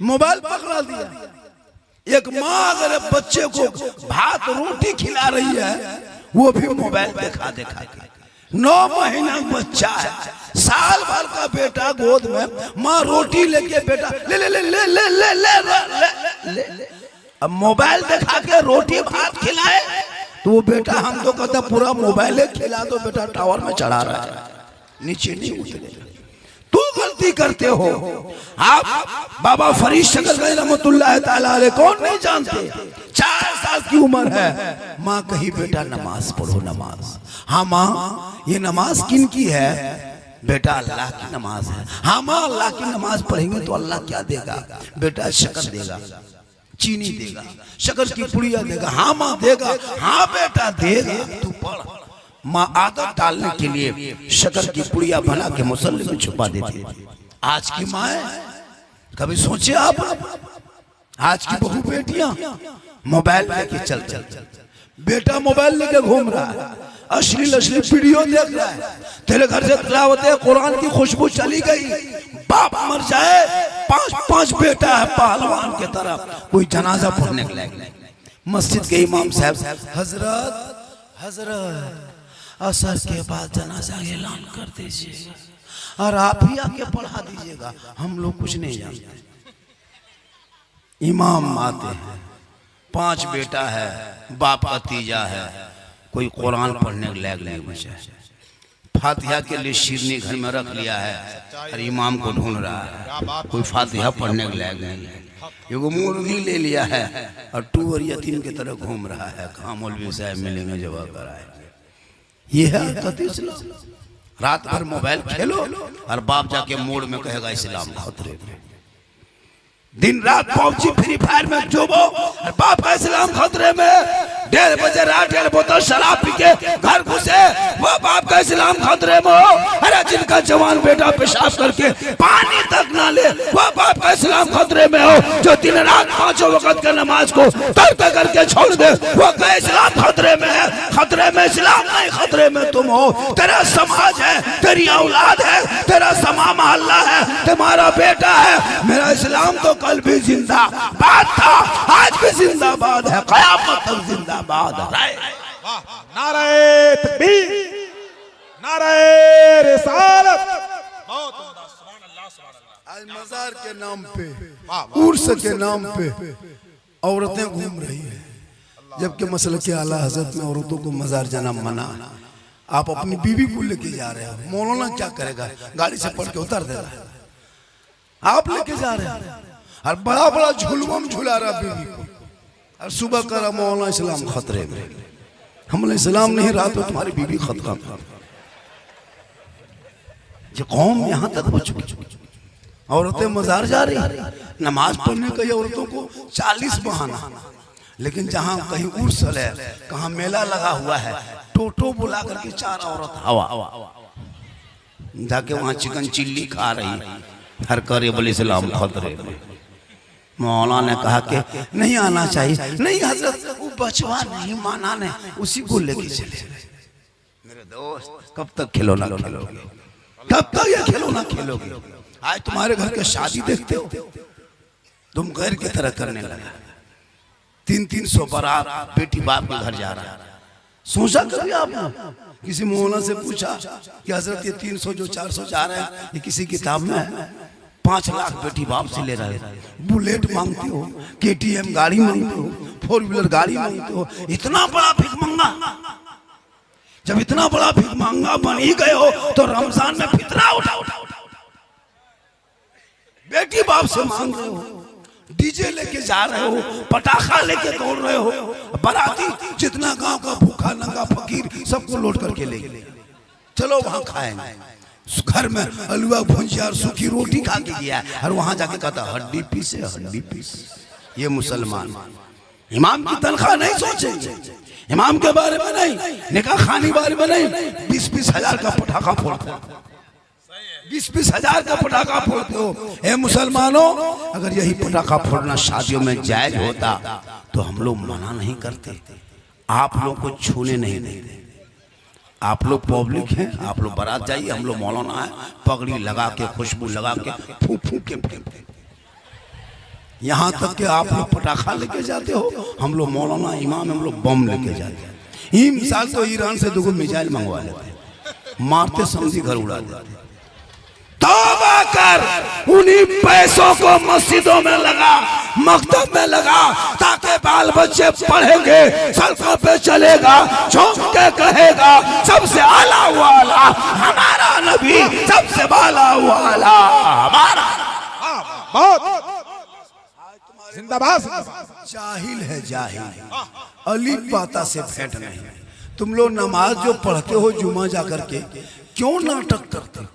Mobile पकड़ा दिया। एक माँ अगर बच्चे को भात रोटी खिला रही है वो भी मोबाइल दिखा दिखा के। 9 महीना बच्चा है, साल भर का बेटा गोद में, माँ रोटी लेके बेटा ले ले ले ले ले ले ले ले ले। अब मोबाइल दिखा के रोटी भात खिलाए तो वो बेटा हम तो कहते पूरा मोबाइल खिला दो बेटा टावर में चढ़ा रहा है, नीचे नहीं उतरे। तू गलती करते हो। आप बाबा फरीद शकरगंज रहमतुल्लाह ताला अलैह कौन नहीं जानते? 4 साल की उम्र है, माँ कही बेटा नमाज पढ़ो नमाज। हाँ माँ ये नमाज किन की है? बेटा अल्लाह की नमाज है। हाँ माँ अल्लाह की नमाज पढ़ेंगे तो अल्लाह क्या देगा? बेटा शक्कर देगा, चीनी देगा, शक्कर की पुड़िया देगा। हाँ माँ देगा। हाँ बेटा देगा, तू पढ़। माँ आदत डालने के लिए शक्कर की पुड़िया बना के मुसल्ले में छुपा देती थी। आज की माँ कभी सोचे आप? आज की बहू बेटियां मोबाइल लेके चल बेटा मोबाइल लेके घूम रहा है, अश्लील वीडियो देख रहा है। तेरे घर से तिलावत कुरान की खुशबू चली गई, बाप मर जाए, 5 बेटा है पहलवान के तरह, कोई जनाजा पढ़ने के लिए मस्जिद के इमाम साहब हजरत असर के बाद जनाजा ऐलान कर दीजिएगा और आप ही आके पढ़ा दीजिएगा, हम लोग कुछ नहीं जानते। इमाम आते हैं, 5 बेटा है, बाप भतीजा है, कोई कुरान पढ़ने के लायक नहीं बचा। फातिहा के लिए शिरनी घर में रख लिया है और इमाम को ढूंढ रहा है, कोई फातिहा पढ़ने के लायक नहीं है। एगो मुर्गी ले लिया है और टूर यतीम की तरह घूम रहा है, कहाँ मौलवी साहब मिलेंगे जवाब कराए। ये है रात भर मोबाइल खेलो और बाप जाके मोड़ में कहेगा इस्लाम खतरे में। दिन रात पबजी फ्री फायर में डूबो और बाप का इस्लाम खतरे में। 1:30 बजे रात 1.5 बोतल शराब पी के घर घुसे, वो बाप का इस्लाम खतरे में हो। अरे जिनका जवान बेटा पेशाब करके पानी तक ना ले, वो बाप का इस्लाम खतरे में हो। जो दिन रात 5 वक्त का नमाज को तर्क करके छोड़ दे, वो का इस्लाम खतरे में है। खतरे में इस्लाम नहीं, खतरे में तुम हो। तेरा समाज है, तेरी औलाद है, तेरा समा मोहल्ला है, तुम्हारा बेटा है। मेरा इस्लाम तो कल भी जिंदाबाद था, आज भी जिंदाबाद है, क़यामत तक जिंदाबाद है। नारे तकबीर, नारे रिसालत। बहुत उम्दा, सुभान अल्लाह, सुभान अल्लाह। आज मजार के नाम पे, उर्स के नाम पे औरतें घूम रही हैं, जबकि मसलक आला हजरत में औरतों को मजार जाना मना। आप अपनी बीवी को लेके जा रहे हो, मौलाना क्या करेगा? गाड़ी से पढ़ के उतार देगा। आप लेके जा रहे हैं और बड़ा बड़ा झुलवम झुला रहा बीवी को, और सुबह करा मौलाना इस्लाम खतरे में। हमने इस्लाम नहीं, रात में तुम्हारी बीवी खतरा में। ये कौम यहाँ तक पहुंच चुकी। औरतें मजार जा रही, नमाज पढ़ने का औरतों को 40 बहाना। लेकिन जहाँ कहीं उर्स है, कहाँ मेला लगा हुआ है, टोटो बुला करके 4 औरत हवा जाके वहाँ चिकन चिल्ली खा रही, हर करे बोले इस्लाम खतरे में। मौलाना ने कहा कि नहीं आना चाहिए। नहीं हजरत, वो बचवा नहीं माना ने, उसी को लेके चले। मेरे दोस्त कब तक खिलौना खेलोगे? कब तक ये खिलौना खेलोगे? आज तुम्हारे घर के शादी देखते हो, तुम गैर की तरह करने लगे। 300 बारात बेटी बाप के घर जा रहा है। सोचा कभी आपने? किसी मौलाना से पूछा कि हजरत ये 300 जो 400 जा रहे हैं ये किसी किताब में है? 5 लाख बेटी बाप से ले रहे हैं। बुलेट मांगते हो, KTM गाड़ी मांगते हो, 4 व्हीलर गाड़ी मांगते हो। इतना बड़ा भिख मंगा, जब इतना बड़ा भिख मंगा बन ही गए हो तो रमजान में फितरा उठा बेटी बाप से मांग रहे हो, डीजे लेके जा रहे हो, पटाखा लेके दौड़ रहे हो। बाराती जितना गांव का भूखा नंगा फकीर सबको लोड करके ले गए, चलो वहां खाएंगे। घर में अलुआ भुंजिया और सूखी रोटी खा के गया और वहां जाके कहता हड्डी पीस है, हड्डी पीस। ये मुसलमान इमाम की तनख्वाह नहीं सोचेंगे, इमाम के बारे में नहीं, निकाह खानी बारे में नहीं। 20-20 हजार का पटाखा फोड़ते हो, 20-20 हजार का पटाखा फोड़ते हो। ए मुसलमानों, अगर यही पटाखा फोड़ना शादियों में जायज होता तो हम लोग मना नहीं करते, आप लोग को छूने नहीं देते। आप लोग पब्लिक हैं, आप लोग बारात जाइए, हम लोग मौलाना है, पगड़ी लगा के खुशबू लगा के फूंक फूंक के फेंकते। यहाँ तक कि आप लोग पटाखा लेके जाते हो, हम लोग मौलाना इमाम हम लोग बम लेके जाते हैं। इन साल तो ईरान से 2 मिसाइल मंगवा लेते, मारते समझी घर उड़ा देते। तौबा कर, उन्हीं पैसों को मस्जिदों में लगा, मकतब में लगा, ताकि बाल बच्चे पढ़ेंगे, सड़कों पे चलेगा, झूम के कहेगा सबसे आला वाला हमारा नबी, सबसे बाला वाला हमारा। बहुत जिंदाबाद जिंदाबाद। जाहिल है जाहिल, अली पाता से भेंट नहीं। तुम लोग नमाज जो पढ़ते हो जुमा जाकर के, क्यों नाटक करते हो?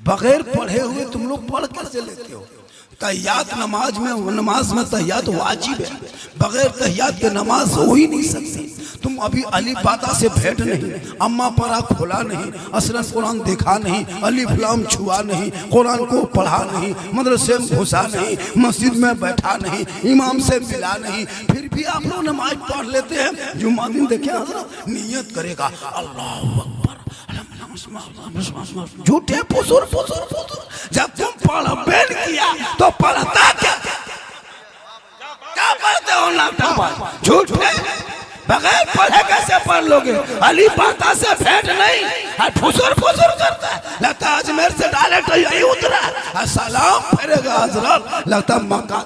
बगैर पढ़े हुए तुम लोग पढ़ कैसे लेते हो? तहियात नमाज में तहियात वाजिब है, बगैर तहियात के नमाज हो ही नहीं सकती। तुम अभी अली पाता से भेंट नहीं, अम्मा परा खोला नहीं, असरन कुरान देखा नहीं, अलिफ लाम छुआ नहीं, कुरान को पढ़ा नहीं, मदरसे में घुसा नहीं, मस्जिद में बैठा नहीं, इमाम से मिला नहीं, फिर भी आप लोग नमाज पढ़ लेते हैं। जुम्मा दिन देखे हज़रत नियत करेगा अल्लाहू अकबर, झूठे फुसुर फुसुर फुसुर। जब तुम पढ़ किया तो पढ़ता क्या पढ़ते हो? नाटक झूठे, बगैर पढ़े कैसे पढ़ लोगे? अली पाता से भेंट नहीं, फुसुर फुसुर करता है, लगता है अजमेर से डायरेक्ट यही उतरा, सलाम फेरेगा हजरत, लगता मक्का।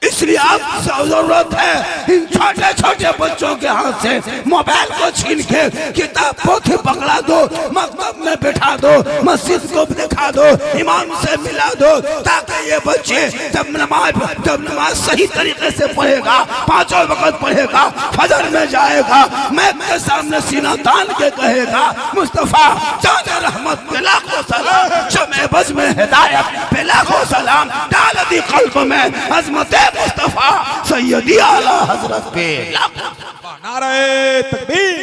इसलिए आपको जरूरत है इन छोटे छोटे बच्चों के हाथ से मोबाइल को छीन के किताब पोथी पकड़ा दो, मकतब में बैठा दो, मस्जिद को दिखा दो, इमाम से मिला दो, ताकि ये बच्चे जब नमाज सही तरीके से पढ़ेगा, 5 वक्त पढ़ेगा, फजर में जाएगा, मैक के सामने सीना तान के कहेगा मुस्तफा जाने रहमत पे लाखों सलाम, शमे बज में हिदायत पे लाखों सलाम, डाल दी कल्ब में अजमत मुस्तफा सैयदी आला हजरत पे लाखों। नारे तकबीर,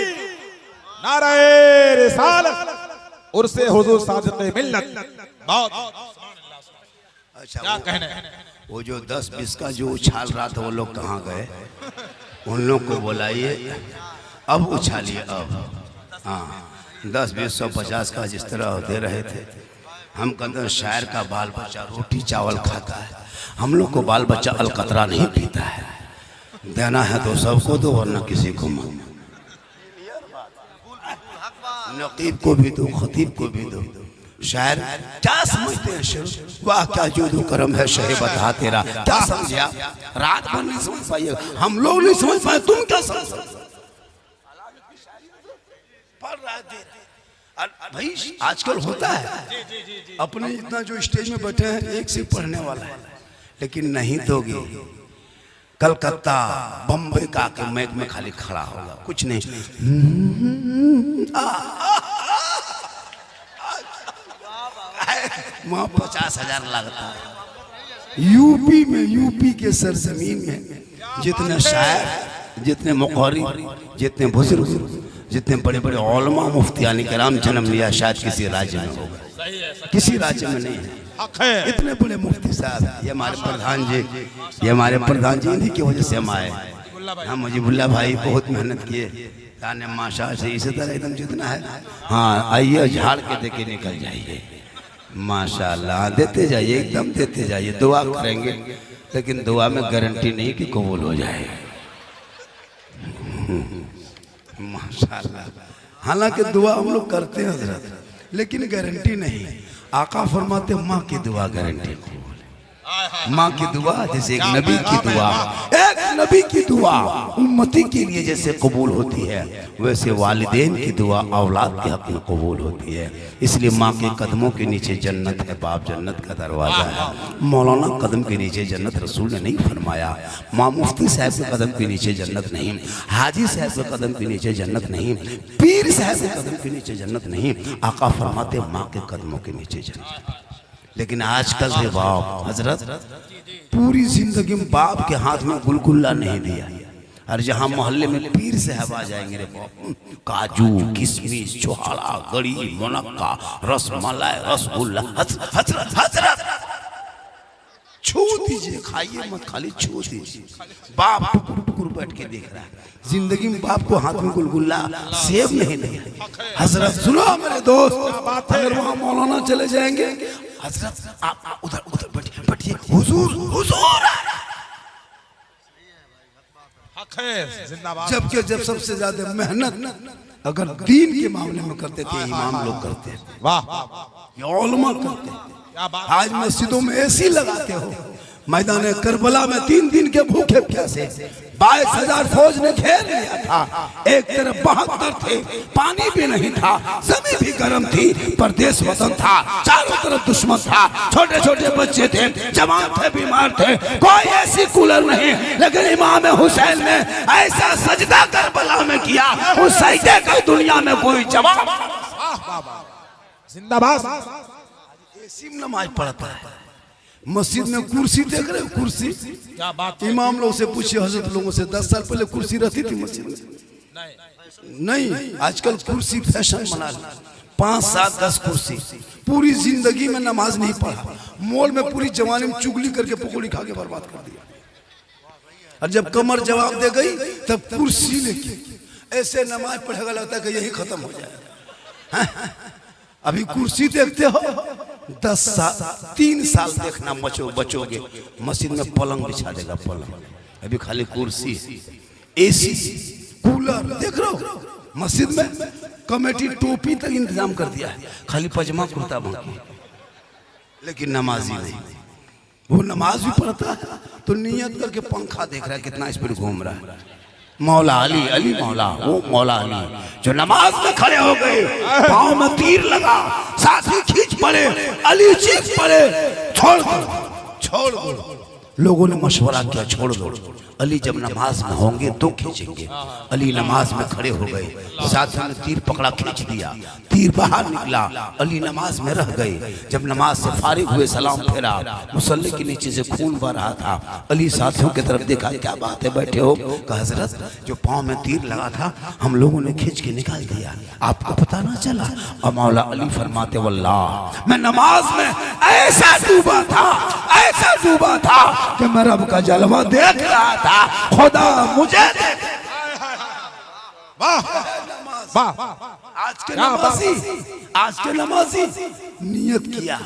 नारे रिसालत, उर्से हुजूर सादिक़े मिल्लत। बहुत अच्छा, क्या कहने? वो जो 10-20 का जो उछाल रहा था वो लोग कहाँ गए? उन लोग को बुलाइए, अब उछालिए अब। हाँ, 10, 20, 100, 50 का जिस तरह होते रहे थे। हम कहते शायर का बाल बच्चा रोटी चावल खाता है, हम लोग को बाल बच्चा अलकतरा नहीं पीता है। देना है तो सबको दो, वरना किसी को मत। नकीब को भी दो, खतीब को भी दो। शायर क्या समझते हैं? शेर वाह क्या जोदो करम है शहे बता तेरा, क्या समझा? रात भर नहीं समझ पाइए, हम लोग नहीं समझ पाए, तुम क्या समझ? भाई आजकल होता है, अपने इतना जो स्टेज में बैठे हैं एक से पढ़ने वाला है, लेकिन नहीं दोगे कलकत्ता बम्बई का के मैक में खाली खड़ा होगा, कुछ नहीं। वहाँ 50,000 लगता है। यूपी में, यूपी के सरजमीन में जितने शायर, जितने मुक़र्री, जितने बुजुर्ग, जितने बड़े बड़े उलमा मुफ्तियान किराम जन्म लिया, शायद किसी राज्य में होगा, किसी राज्य में नहीं है। इतने बड़े मुफ्ती साहब, ये हमारे प्रधान जी, ये हमारे प्रधान जी, इन्हीं की वजह से हम आए। हम मुजीबुल्लाह भाई बहुत मेहनत किए, ताने माशा से इसी तरह एकदम जितना है। हाँ आइए, झाड़ के दे के निकल जाइए, माशाल्लाह देते जाइए, एकदम देते जाइए। दुआ करेंगे, लेकिन दुआ में गारंटी नहीं कि कबूल हो जाए, माशाल्लाह। हालांकि दुआ हम लोग करते हैं हजरत, लेकिन गारंटी नहीं। आका फरमाते माँ की दुआ गारंटी कबूल है। माँ की दुआ जैसे एक नबी की दुआ, एक नबी की दुआ उम्मती के लिए जैसे कबूल होती है, वैसे वालिदैन की दुआ औलाद के हक में कबूल होती है। इसलिए माँ के कदमों के नीचे जन्नत है, बाप जन्नत का दरवाजा है। मौलाना कदम के नीचे जन्नत रसूल ने नहीं फरमाया, माँ मुफ्ती साहब के कदम के नीचे जन्नत नहीं, हाजी साहब के कदम के नीचे जन्नत नहीं, पीर साहब के कदम के नीचे जन्नत नहीं। आका फरमाते माँ के कदमों के नीचे जन्नत। लेकिन आजकल के बाप हजरत पूरी जिंदगी में बाप के हाथ में गुलगुल्ला नहीं दिया, और जहाँ मोहल्ले में पीर साहब आ जाएंगे रे बाप, काजू किशमिश छोहाड़ा गड़ी मुनक्का रसमलाई रसगुल्ला, हजरत हजरत छू दीजिए, खाइए मत, खाली छू दीजिए। बाप टुकुर टुकुर बैठ के देख रहा है, जिंदगी में बाप को हाथ में गुलगुल्ला सेब नहीं दिया। हजरत सुनो मेरे दोस्त, अगर वहाँ मौलाना चले जाएंगे, हजरत आप उधर उधर बैठिए, हुजूर खैर जिंदाबाद। जबकि जब सबसे ज्यादा मेहनत अगर दीन के मामले में करते थे इमाम लोग करते थे, वाह ये उलमा करते थे। क्या बात। आज मस्जिदों में एसी लगाते हो, मैदान करबला में 3 दिन के भूखे प्यासे 22,000 फौज ने घेर लिया था, एक तरफ 72 थे, पानी भी नहीं था, जमीन भी गर्म थी, परदेश वतन था, चारों तरफ दुश्मन था, छोटे छोटे बच्चे थे, जवान थे, बीमार थे, कोई ऐसी कूलर नहीं, लेकिन इमाम हुसैन ने ऐसा सजदा करबला में किया, उस सजदे का दुनिया में कोई जवाब। जिंदाबाद। एसी में नमाज पढ़ता है, मस्जिद में कुर्सी देख रहे हो, कुर्सी। क्या बात। इमाम लोग से पूछिए, हजरत लोगों से 10 साल पहले कुर्सी रहती थी मस्जिद में? नहीं, आजकल कुर्सी फैशन बना ली, 5, 7, 10 कुर्सी। पूरी जिंदगी में नमाज नहीं पढ़ा, मॉल में पूरी जवानी में चुगली करके पकौड़ी खा के बर्बाद कर दिया, और जब कमर जवाब दे गई तब कुर्सी लेके ऐसे नमाज पढ़ेगा, लगता है कि यही खत्म हो जाए। अभी कुर्सी देखते हो, 10 साल 3 साल देखना बचोगे, मस्जिद में पलंग बिछा देगा, पलंग अभी खाली कुर्सी, एसी, कूलर देख रहे हो। मस्जिद में कमेटी टोपी तक इंतजाम कर दिया है, खाली पजामा कुर्ता बांकी, लेकिन नमाजी नहीं। वो नमाज भी पढ़ता है तो नियत करके पंखा देख रहा है कितना स्पीड घूम रहा है। मौला अली, अली मौला, वो मौला अली जो नमाज में खड़े हो गए, पाँव में तीर लगा, साथी खींच पड़े, अली चीख पड़े, छोड़ दो, छोड़ दो। लोगों ने मशवरा किया, छोड़ दो। अली जब नमाज में होंगे तो खींचेंगे। अली नमाज में खड़े हो गए, साथियों ने तीर पकड़ा, खींच दिया, तीर बाहर निकला, अली नमाज में रह गए। जब नमाज से फारिग हुए, सलाम फेरा, मुसल्ले के नीचे से खून बह रहा था। अली साथियों की तरफ देखा, क्या बात है, बैठे हो? कहा हजरत, जो पाँव में तीर लगा था हम लोगों ने खींच के निकाल दिया, आपको पता ना चला? और मौला अली फरमाते, वल्लाह मैं नमाज में ऐसा डूबा था, ऐसा डूबा था कि मैं रब का जलवा देख रहा था, खुदा मुझे देख। वाह वाह। आज के नमाजी नियत किया,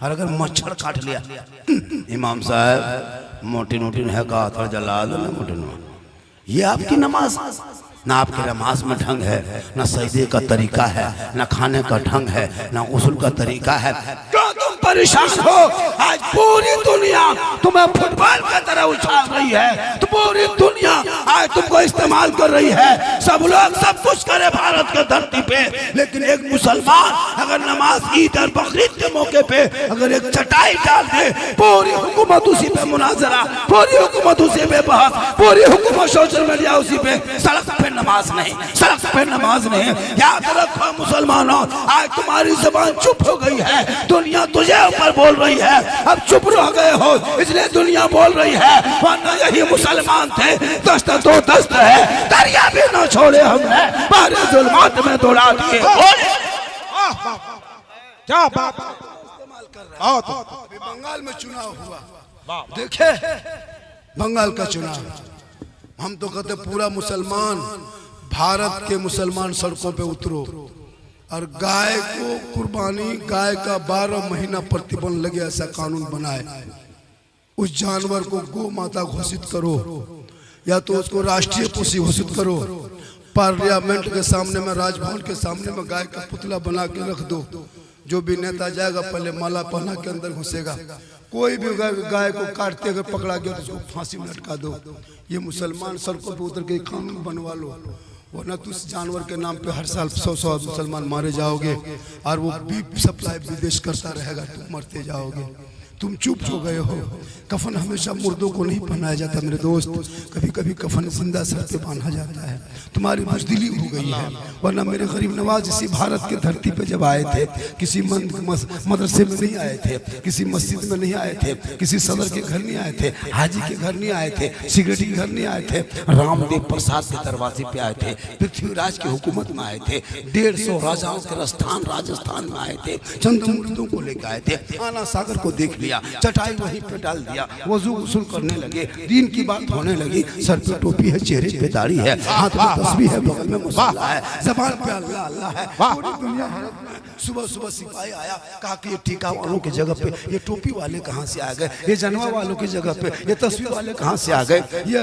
और अगर मच्छर काट लिया, इमाम साहब मोटी नोटी है का थोड़ा जला दो ना मोटी नोटी, ये आपकी नमाज? ना आपके नमाज में ढंग है, ना सजदे का तरीका है, ना खाने का ढंग है, ना गुस्ल का तरीका है। क्यों तुम परेशान हो? आज पूरी दुनिया तुम्हें फुटबॉल की तरह उछाल रही है, तो पूरी दुनिया आज तुमको इस्तेमाल कर रही है। सब लोग सब कुछ करे भारत के धरती पे, लेकिन एक मुसलमान अगर नमाज, ईद और बकरीद के मौके पे अगर एक चटाई डाल दे, पूरी हुकूमत उसी पे मुनाजरा, पूरी हुकूमत उसी पे बहस, पूरी हुकूमत सोशल मीडिया उसी पे। सड़क पे नमाज नहीं, सड़क पे नमाज नहीं। याद रखो मुसलमानों, आज तुम्हारी जुबान चुप हो गई है, दुनिया तुझे ऊपर बोल रही है, अब चुप रह गए हो इसलिए दुनिया बोल रही है, वरना यही मुसलमान थे, दस्त तो दस्त है, दरिया भी न छोड़े हमने, बाहर जुल्मात में दौड़ा दिए। क्या बात। बंगाल में चुनाव हुआ, देखे बंगाल का चुनाव, हम तो कहते पूरा मुसलमान, भारत के मुसलमान सड़कों पे उतरो और गाय को कुर्बानी, गाय का 12 महीना प्रतिबंध लगे ऐसा कानून बनाए, उस जानवर को गौ माता घोषित करो, या तो उसको राष्ट्रीय पशु घोषित करो, पार्लियामेंट के सामने में, राजभवन के सामने में गाय का पुतला बना के रख दो, जो भी नेता जाएगा पहले माला पहना के अंदर घुसेगा, कोई भी गाय को काटते अगर पकड़ा गया तो उसको फांसी में लटका दो। ये मुसलमान सड़कों पे उतर के कानून बनवा लो, वरना तो उस जानवर के नाम पे हर साल 100 मुसलमान मारे जाओगे, और वो बीफ सप्लाई विदेश करता रहेगा, तुम मरते जाओगे। तुम चुप हो गए हो। कफन हमेशा मुर्दों को नहीं पहनाया जाता मेरे दोस्त, कभी कभी कफन जिंदा सर पे बांधा जाता है। तुम्हारी बुज़दिली हो गई है, वरना मेरे गरीब नवाज इसी भारत की धरती पे जब आए थे, किसी मदरसे में नहीं आए थे, किसी मस्जिद में नहीं आए थे, किसी सदर के घर नहीं आए थे, हाजी के घर नहीं आए थे, सिगरेटी के घर नहीं आए थे, रामदेव प्रसाद के दरवाजे पे आए थे, पृथ्वीराज की हुकूमत में आए थे, 150 राजाओं के स्थान राजस्थान में आए थे, चंद्रमूर्तियों को लेकर आए थे, आना सागर को देख लिया, दिया, चटाई वहीं पे डाल दिया, वजू गुस्ल करने लगे, दीन की बात होने लगी। सर पे टोपी है, चेहरे पे दाढ़ी है, हाथ में तस्बीह है, बगल में मुसल्ला है, जबान पे अल्लाह अल्लाह है। पूरी दुनिया सुबह सुबह सिपाही आया, कहा कि ये टीका वालों की जगह पे ये टोपी वाले कहाँ से आ गए, ये जनवा वालों की जगह पे ये तस्वीर वाले कहाँ से आ गए, ये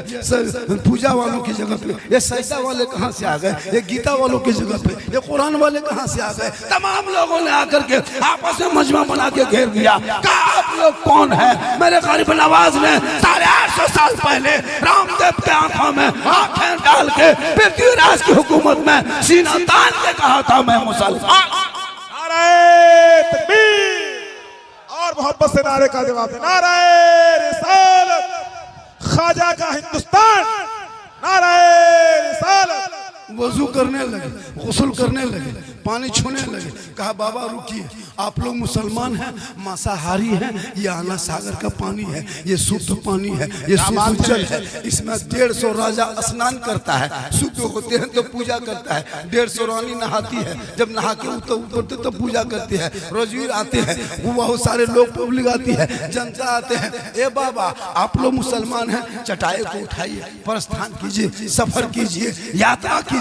पूजा वालों की जगह पे ये सजदा वाले कहाँ से आ गए, ये गीता वालों की जगह पे ये कुरान वाले कहाँ से आ गए। तमाम लोगों ने आकर के आपस में मजमा बना के घेर दिया। कहा आप लोग कौन है? मेरे गरीब नवाज ने 850 साल पहले रामदेव के आंखों में आंखें डाल के पृथ्वीराज की हुकूमत में सीना तान के कहा था मैं मुसलमान। नारे तकबीर और मोहब्बत से नारे का जवाब दे। नारे रिसालत, ख्वाजा का हिंदुस्तान, नारे रिसालत। वजू करने लगे, गुस्ल करने लगे, पानी छूने लगे। कहा बाबा रुकिए, आप लोग मुसलमान हैं, मांसाहारी हैं, ये आना सागर का पानी है, ये शुद्ध पानी है, ये शुद्ध जल है, इसमें 150 राजा स्नान करता है, शुद्ध होते हैं तो पूजा करता है, 150 रानी नहाती है, जब नहा के उतरते तो पूजा करते हैं, रोजवीर आते हैं, वो बहुत सारे लोग पब्लिक आती है, जनता आते हैं। ए बाबा आप लोग मुसलमान हैं, चटाई को उठाइए, प्रस्थान कीजिए, सफर कीजिए, यात्रा कीजिए,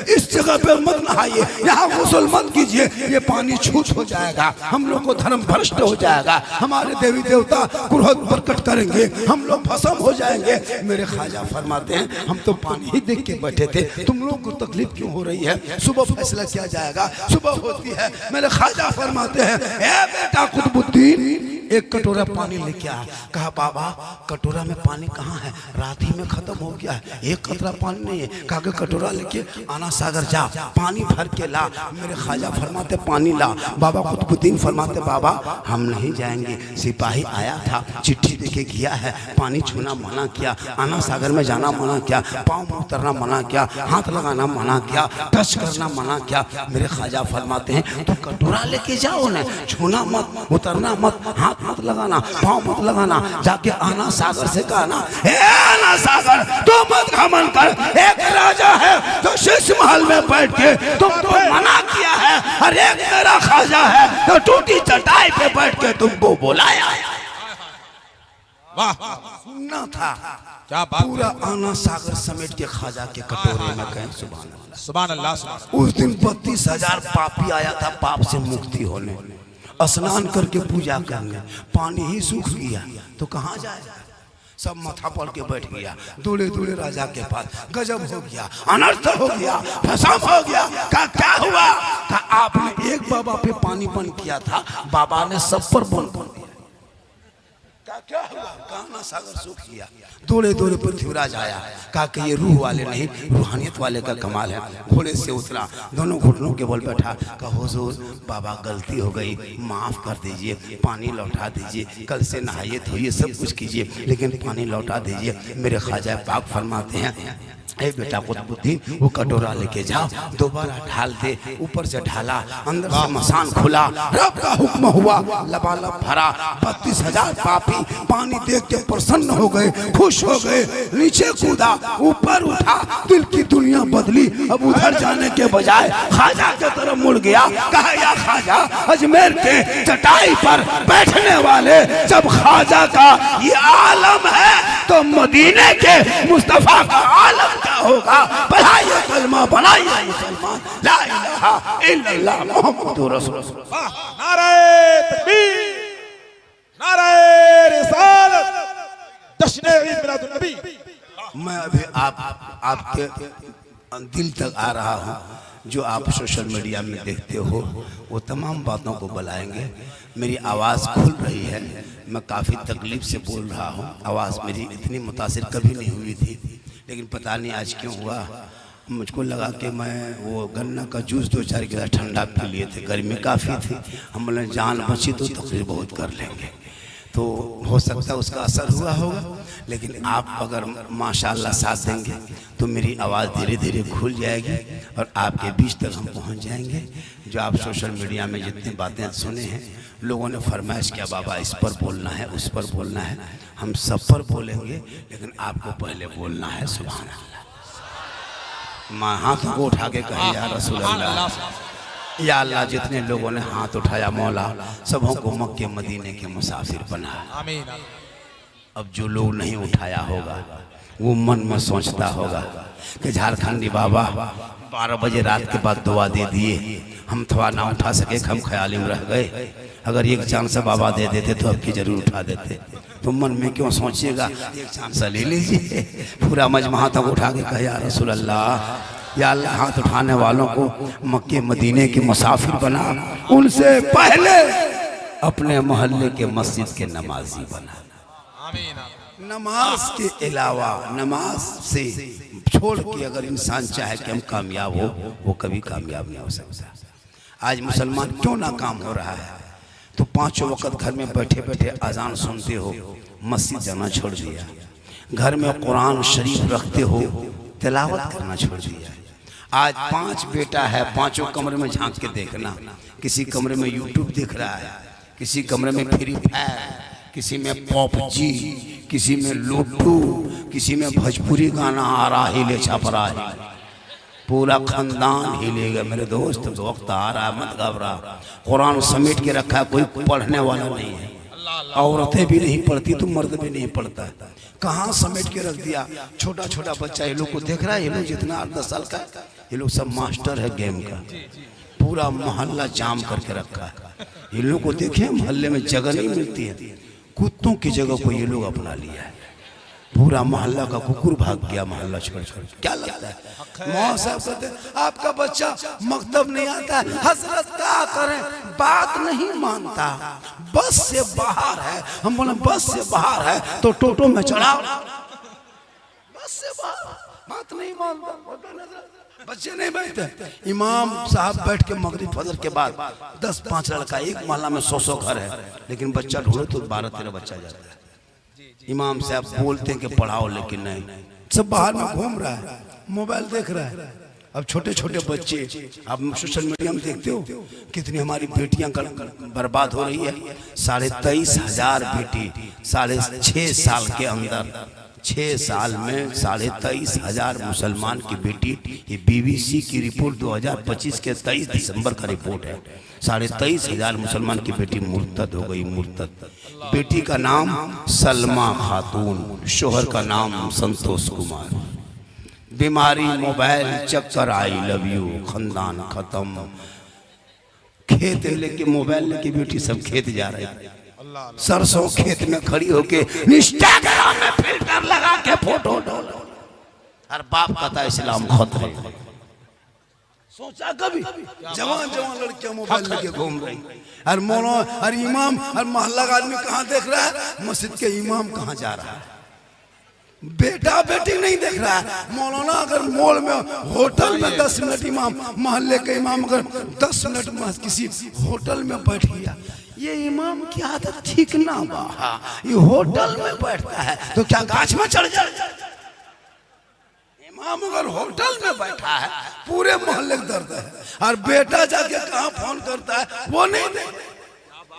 इस जगह पे मत नहाइए, यहाँ गुस्ल मत कीजिए, ये पानी छूट हो जाएगा, हम लोग को धर्म भ्रष्ट हो जाएगा, हमारे देवी देवता क्रोध प्रकट करेंगे, हम लोग भस्म हो जाएंगे। मेरे ख्वाजा फरमाते हैं हम तो पानी ही देख के बैठे थे, तुम लोग को तकलीफ क्यों हो रही है? सुबह फैसला किया जाएगा। सुबह होती है, मेरे ख्वाजा फरमाते हैं ए बेटा कुतुबुद्दीन एक कटोरा पानी लेके आ। कहा बाबा कटोरा में पानी कहाँ है? रात ही में खत्म हो गया है, एक कतरा पानी नहीं है। कहा कि कटोरा लेके आना सागर जा, पानी भर के ला। मेरे ख्वाजा फरमाते पानी ला। बाबा कुतुबुद्दीन फरमाते बाबा हम नहीं जाएंगे, सिपाही आया था, चिट्ठी देके गया है, पानी छूना मना किया, आना सागर में जाना मना किया, पाँव में उतरना मना किया, हाथ लगाना मना किया, टच करना मना किया। मेरे ख्वाजा फरमाते हैं तो कटोरा लेके जाओ ना, छूना मत, उतरना मत, हाथ मत लगाना, पाँव मत लगाना, जाके आना सागर से कहना हे आना सागर तो मत घमंड कर, एक राजा है जो शीश महल में बैठ के तुमको मना किया है, और एक मेरा ख्वाजा है तो टूटी चटाई पे बैठ के तुमको बुलाया। वाह सुनना था क्या बात। पूरा आना सागर समेट के ख्वाजा के कटोरे में कहें सुभान अल्लाह। सुभान अल्लाह, सुभान अल्लाह। उस दिन 32,000 पापी आया था पाप से मुक्ति होने, स्नान करके पूजा करने, पानी ही सूख गया तो कहाँ जाएगा? सब माथा पड़ के बैठ गया, दूल्हे दूल्हे राजा के पास। गजब हो गया, अनर्थ हो गया, फसाद हो गया। का क्या हुआ? का आपने एक बाबा पे पानी बंद किया था, बाबा ने सब पर बंद कर दिया। क्या हुआ? काना सागर सूख गया। दूल्हे दूल्हे पृथ्वीराज आया, कहा कि ये रूह वाले नहीं रूहानियत वाले का कमाल है। घोड़े से उतरा, दोनों घुटनों के बल बैठा, कहा हुजूर बाबा गलती हो गई, माफ कर दीजिए, पानी लौटा दीजिए, कल से नहाइए धोइए सब कुछ कीजिए, लेकिन पानी लौटा दीजिए। मेरे ख्वाजा पाक फरमाते हैं ए बेटा कुतुबुद्दीन वो कटोरा लेके जाओ, दोबारा ढाल दे। ऊपर से ढाला, अंदर से मसान खुला, रब का हुक्म हुआ, लबालब भरा। 32,000 पापी पानी देख के प्रसन्न हो गए, खुश हो गए, नीचे कूदा, ऊपर उठा, दिल की दुनिया बदली। अब उधर जाने के बजाय ख्वाजा की तरफ मुड़ गया। कहा या ख्वाजा अजमेर के चटाई पर बैठने वाले जब ख्वाजा का ये आलम है तो मदीने के मुस्तफा का आलम होगा। बढ़ाइए कलमा, बनाइए मुसलमान, ला इलाहा इल्लल्लाह मुहम्मदुर रसूलुल्लाह। नारे तकबीर, नारे रिसालत, जश्न ईद मिलादुन नबी। मैं अभी आपके दिल तक आ रहा हूँ, जो आप सोशल मीडिया में देखते हो वो तमाम बातों को बुलाएंगे। मेरी आवाज़ खुल रही है, मैं काफ़ी तकलीफ से बोल रहा हूँ। आवाज़ मेरी इतनी मुतासिर कभी नहीं हुई थी, लेकिन पता नहीं आज क्यों हुआ। मुझको लगा कि मैं वो गन्ना का जूस 2-4 गिलास ठंडा पी लिए थे, गर्मी काफ़ी थी। हम बोले जान बची तो तकरीर बहुत कर लेंगे, तो हो सकता है उसका असर हुआ होगा। लेकिन आप अगर माशाल्लाह साथ देंगे तो मेरी आवाज़ धीरे धीरे खुल जाएगी और आपके बीच तक हम पहुंच जाएंगे। जो आप सोशल मीडिया में जितनी बातें सुने हैं, लोगों ने फरमाइश किया बाबा इस पर बोलना है, उस पर बोलना है, हम सब पर बोलेंगे, लेकिन आपको पहले बोलना है सुभान अल्लाह। माँ हाथ को उठा के कहे या रसूल अल्लाह। या अल्लाह जितने लोगों ने हाथ उठाया मौला सबों को मक्के मदीने के मुसाफिर बना। आमीन। अब जो लोग नहीं उठाया होगा वो मन में सोचता होगा कि झारखंडी बाबा 12 बजे रात के बाद दुआ दे दिए, हम थोड़ा ना उठा सके, हम ख्याली में रह गए, अगर एक चांस बाबा दे देते तो अब की जरूर उठा देते। तो मन में क्यों सोचिएगा, एक चांस ले लीजिए। पूरा मजमा तक उठा के कहा या रसूल अल्लाह, या अल्लाह हाथ उठाने वालों को मक्के मदीने के मुसाफिर बना, उनसे पहले अपने मोहल्ले के मस्जिद के नमाजी बना। आमीन। नमाज के अलावा नमाज से छोड़ के अगर इंसान चाहे कि हम कामयाब हो, वो कभी कामयाब नहीं हो सकता। आज मुसलमान क्यों नाकाम हो रहा है? तो 5 वक्त घर में बैठे बैठे अजान सुनते हो, मस्जिद जाना छोड़ दिया, घर में कुरान शरीफ रखते हो, तिलावत करना छोड़ दिया। आज 5 बेटा है, 5 कमरे में झांक के देखना, किसी कमरे में यूट्यूब देख रहा है, किसी कमरे में फ्री फायर, किसी में पॉपजी, किसी में लूडो, किसी में भोजपुरी गाना आ रहा हिले छप रहा है, पूरा खानदान हिलेगा। मेरे दोस्त वक्त आ रहा है, मत घबरा। कुरान समेट के रखा है, कोई पढ़ने वाला नहीं है, औरतें भी नहीं पढ़ती तो मर्द भी नहीं पढ़ता। कहाँ समेट के रख दिया? छोटा छोटा बच्चा ये लोग को देख रहा है, ये लोग जितना 8-10 साल का, ये लोग सब मास्टर है गेम का, पूरा मोहल्ला जाम करके रखा है। ये लोग को देखे मोहल्ले में जगह नहीं मिलती है, कुत्तों की जगह को ये लोग अपना लिया है। पूरा मोहल्ला का कुकुर भाग गया मोहल्ला छोड़ छोड़। क्या लगता है? मौलाना साहब कहते हैं आपका बच्चा मकतब नहीं आता है। हजरत क्या करें, बात नहीं मानता, बस से बाहर है। हम बोले बस से बाहर है तो टोटो में चढ़ाओ, बस से बाहर बात नहीं मानता, बच्चे नहीं बैठते। इमाम साहब बैठ के मगरिब फजर के बाद 10-5 लड़का, एक मोहल्ला में 100 घर है, लेकिन बच्चा ढूंढो तो 12-13 बच्चा जाता है। इमाम साहब बोलते हैं कि पढ़ाओ, लेकिन नहीं, सब बाहर में घूम रहा है, मोबाइल देख रहा है। अब छोटे छोटे बच्चे, आप सोशल मीडिया में देखते हो कितनी हमारी बेटियां बर्बाद हो रही है। 23,500 बेटी 6.5 साल के अंदर, 6 साल में 23,500 मुसलमान की बेटी। ये बीबीसी की रिपोर्ट 2025 के 23 दिसंबर का रिपोर्ट है। 23,500 मुसलमान की बेटी मुर्तद हो गई, मुर्तद। बेटी का नाम सलमा खातून, शोहर का नाम संतोष कुमार। बीमारी, मोबाइल, चक्कर, आई लव यू, खानदान खत्म। खेत लेके मोबाइल लेके बेटी सब खेत जा रही है, सरसों खेत में खड़ी होके इंस्टाग्राम में फिल्टर लगा के फोटो डालो। हर बाप कहता है इस्लाम खत्म है। सोचा कभी? जवान जवान लड़कियां मोबाइल लेके घूम रही, और मौलाना और इमाम और मोहल्ला का आदमी कहाँ देख रहा है? मस्जिद के इमाम कहाँ जा रहा है? बेटा बेटी नहीं देख रहा है। मौलाना अगर मॉल में, होटल में 10 मिनट, इमाम मोहल्ले के इमाम अगर 10 मिनट किसी होटल में बैठ गया, ये इमाम की आदत ठीक ना बा, ये होटल में बैठता है तो क्या गाछ में चढ़ जाए? इमाम अगर होटल में बैठा है पूरे मोहल्ले का दर्द है, और बेटा जाके कहाँ फोन करता है वो नहीं दे,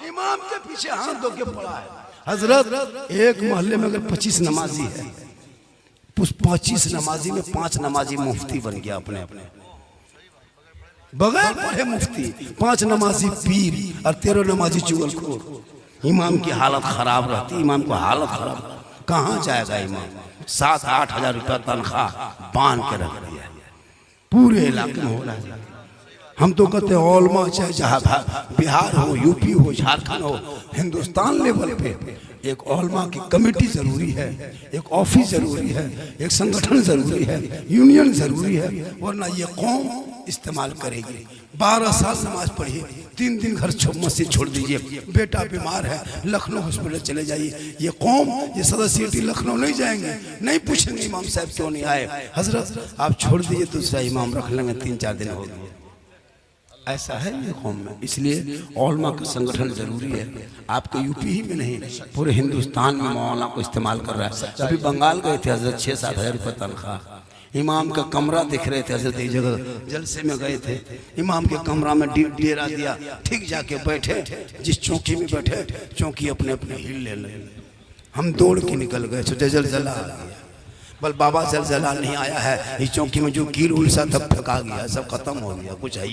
इमाम के पीछे हाथ धो के पड़ा है। हजरत एक मोहल्ले में अगर 25 नमाजी है, उस 25 नमाजी में 5 नमाजी मुफ्ती बन गया अपने अपने, बगैर पढ़े मुफ्ती, 5 नमाजी पीर और 13 नमाजी चुगलखोर। इमाम की हालत खराब रहती, इमाम को हालत खराब, कहाँ जाएगा इमाम? 7-8 हजार रुपया तनख्वाह बांध के रख दिया पूरे इलाके में हो रहा है। हम तो कहते हैं ओलमा चाहे जहाँ बिहार हो, यूपी हो, झारखंड हो, हिंदुस्तान लेवल पे एक ओलमा की कमेटी जरूरी है, एक ऑफिस जरूरी है, एक संगठन जरूरी है, यूनियन जरूरी है, वरना ये कौम इस्तेमाल करेगी। 12 साल नमाज पढ़िए, 3 दिन घर मस्जिद छोड़ दीजिए, बेटा बीमार है लखनऊ हॉस्पिटल चले जाइए, ये कौम, ये सदस्य लखनऊ नहीं जाएंगे, नहीं पूछेंगे इमाम साहब क्यों नहीं आए। हजरत आप छोड़ दीजिए, दूसरा इमाम रख लेंगे, 3-4 दिन हो गए। ऐसा है ये कौम में, इसलिए ओलमा का संगठन जरूरी है। आपके यूपी ही में नहीं, पूरे हिंदुस्तान में मौलाना को इस्तेमाल कर रहा है। अभी बंगाल गए थे हजरत, 6-7 हजार रुपये तनख्वाह। इमाम का कमरा दिख रहे थे हजरत, एक जगह जलसे में गए थे, इमाम के कमरा में डेरा दिया, ठीक जाके बैठे, जिस चौकी में बैठे चौकी अपने अपने हिल ले लगे। हम दौड़ के निकल गए, सोचे जलजला आ गया। बल बाबा जलजला नहीं आया है, इस चौकी में जो कील उलसा तब थका गया, सब खत्म हो गया, कुछ है